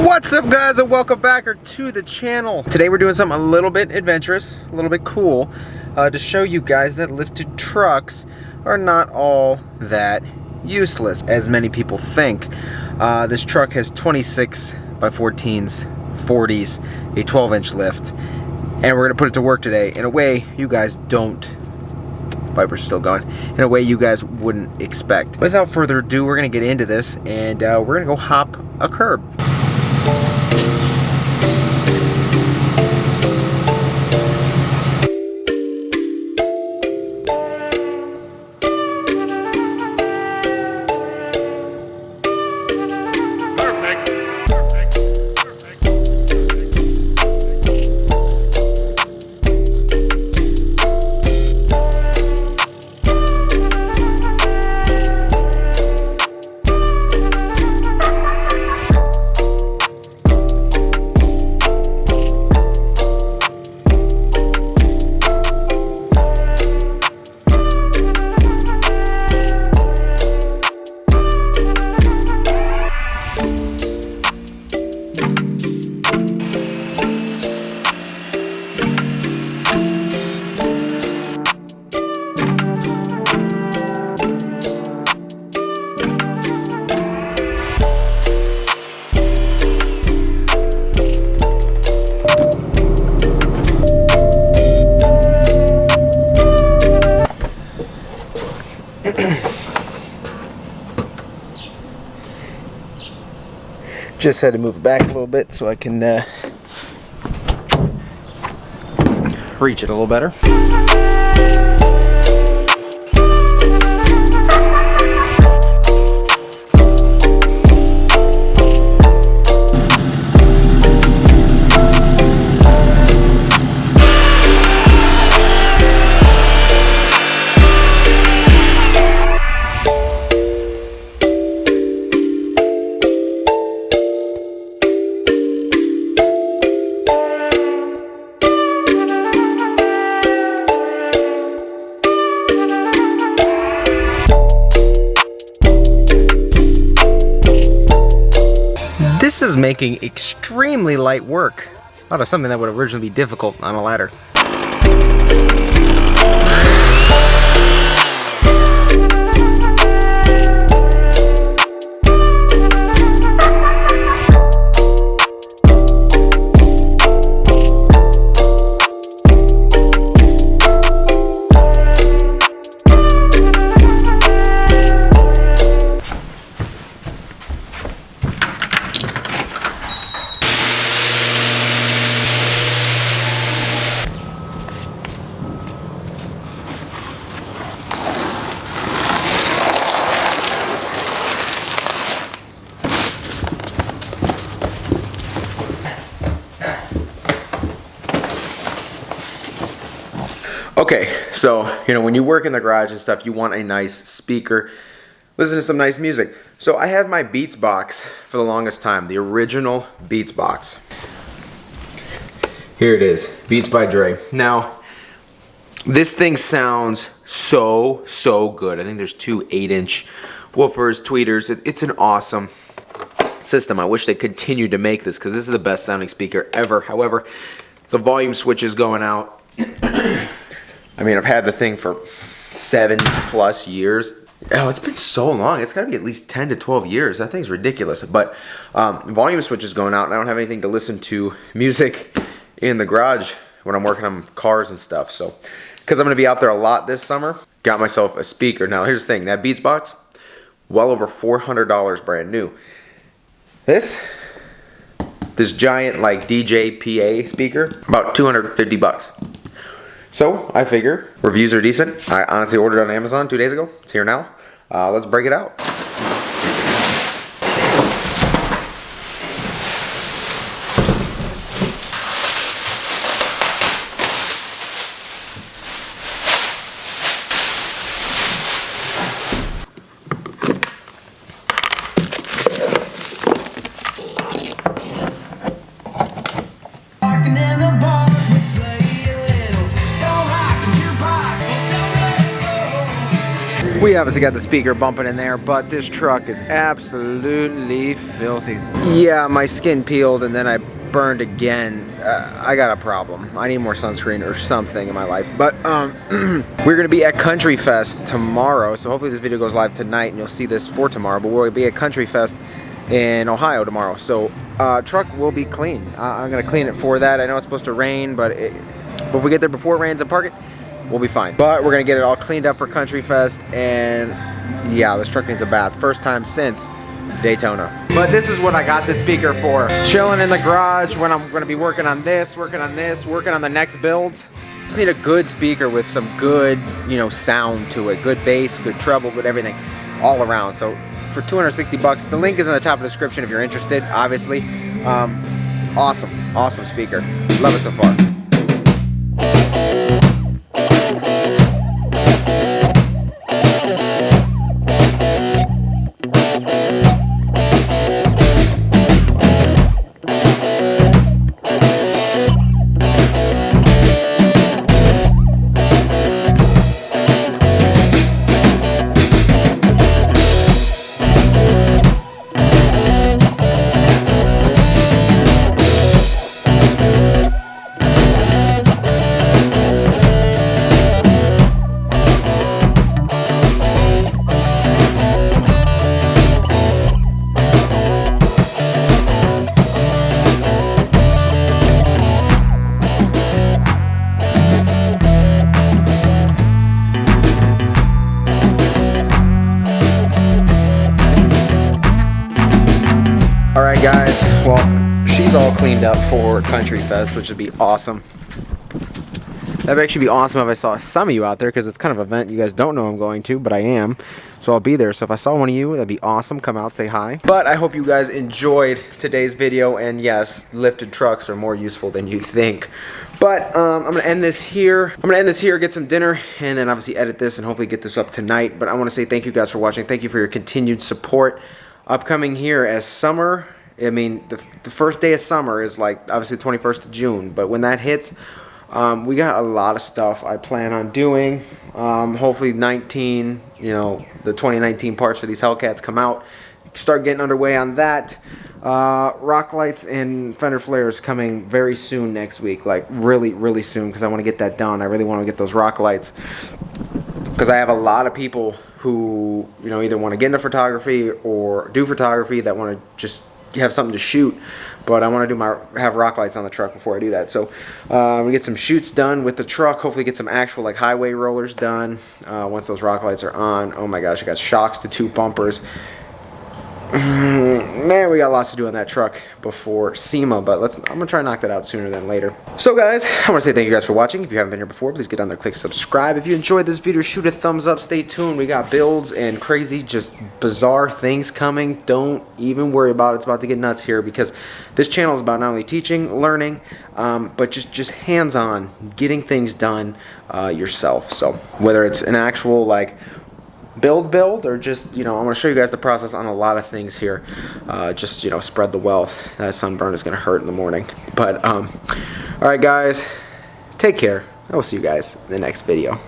What's up, guys, and welcome back to the channel. Today we're doing something a little bit adventurous, a little bit cool, to show you guys that lifted trucks are not all that useless as many people think. This truck has 26 by 14s, 40s, a 12-inch lift, and we're gonna put it to work today in a way you guys don't. Viper's still going. In a way you guys wouldn't expect. Without further ado, we're gonna get into this, and we're gonna go hop a curb. Just had to move it back a little bit so I can reach it a little better. This is making extremely light work out of something that would originally be difficult on a ladder. Okay, so, when you work in the garage and stuff, you want a nice speaker. Listen to some nice music. So I had my Beats box for the longest time, the original Beats box. Here it is, Beats by Dre. Now, this thing sounds so good. I think there's two 8-inch woofers, tweeters. It's an awesome system. I wish they continued to make this because this is the best sounding speaker ever. However, the volume switch is going out. I mean, I've had the thing for 7+ years. Oh, it's been so long. It's got to be at least 10 to 12 years. That thing's ridiculous. But volume switch is going out, and I don't have anything to listen to music in the garage when I'm working on cars and stuff. So, because I'm going to be out there a lot this summer, got myself a speaker. Now, here's the thing. That Beats box, well over $400 brand new. This giant, like, DJ PA speaker, about 250 bucks. So, I figure reviews are decent. I honestly ordered it on Amazon 2 days ago. It's here now. Let's break it out. We obviously got the speaker bumping in there, but this truck is absolutely filthy. Yeah, my skin peeled and then I burned again. I got a problem. I need more sunscreen or something in my life. But we're gonna be at Country Fest tomorrow, so hopefully this video goes live tonight and you'll see this for tomorrow. But we'll be at Country Fest in Ohio tomorrow, so truck will be clean. I'm gonna clean it for that. I know it's supposed to rain, but if we get there before it rains and park it, we'll be fine. But we're gonna get it all cleaned up for Country Fest, and yeah, this truck needs a bath. First time since Daytona. But this is what I got this speaker for. Chilling in the garage when I'm gonna be working on this, working on the next builds. Just need a good speaker with some good, you know, sound to it. Good bass, good treble, good everything all around. So for 260 bucks, the link is in the top of the description if you're interested, obviously. Awesome speaker. Love it so far. Alright guys, well, she's all cleaned up for Country Fest, which would be awesome. That would actually be awesome if I saw some of you out there, because it's kind of an event you guys don't know I'm going to, but I am. So I'll be there. So if I saw one of you, that'd be awesome. Come out, say hi. But I hope you guys enjoyed today's video, and yes, lifted trucks are more useful than you think. But I'm going to end this here. Get some dinner, and then obviously edit this and hopefully get this up tonight. But I want to say thank you guys for watching. Thank you for your continued support. Upcoming here as summer, I mean, the first day of summer is like obviously the 21st of June, but when that hits, we got a lot of stuff I plan on doing. Hopefully the 2019 parts for these Hellcats come out. Start getting underway on that. Rock lights and fender flares coming very soon next week, like really soon, because I want to get that done. I really want to get those rock lights, because I have a lot of people who, you know, either want to get into photography or do photography that want to just have something to shoot, but I want to have rock lights on the truck before I do that. So we get some shoots done with the truck, hopefully get some actual like highway rollers done once those rock lights are on. Oh my gosh, I got shocks to 2 bumpers. Man, we got lots to do on that truck before SEMA, but I'm gonna try to knock that out sooner than later. So guys, I want to say thank you guys for watching. If you haven't been here before, please get down there, click subscribe. If you enjoyed this video, shoot a thumbs up. Stay tuned. We got builds and crazy, just bizarre things coming. Don't even worry about it. It's about to get nuts here, because this channel is about not only teaching, learning, but just hands-on, getting things done yourself. So whether it's an actual like build or just, you know, I'm going to show you guys the process on a lot of things here. Just, you know, spread the wealth. That sunburn is going to hurt in the morning. But alright guys, take care. I will see you guys in the next video.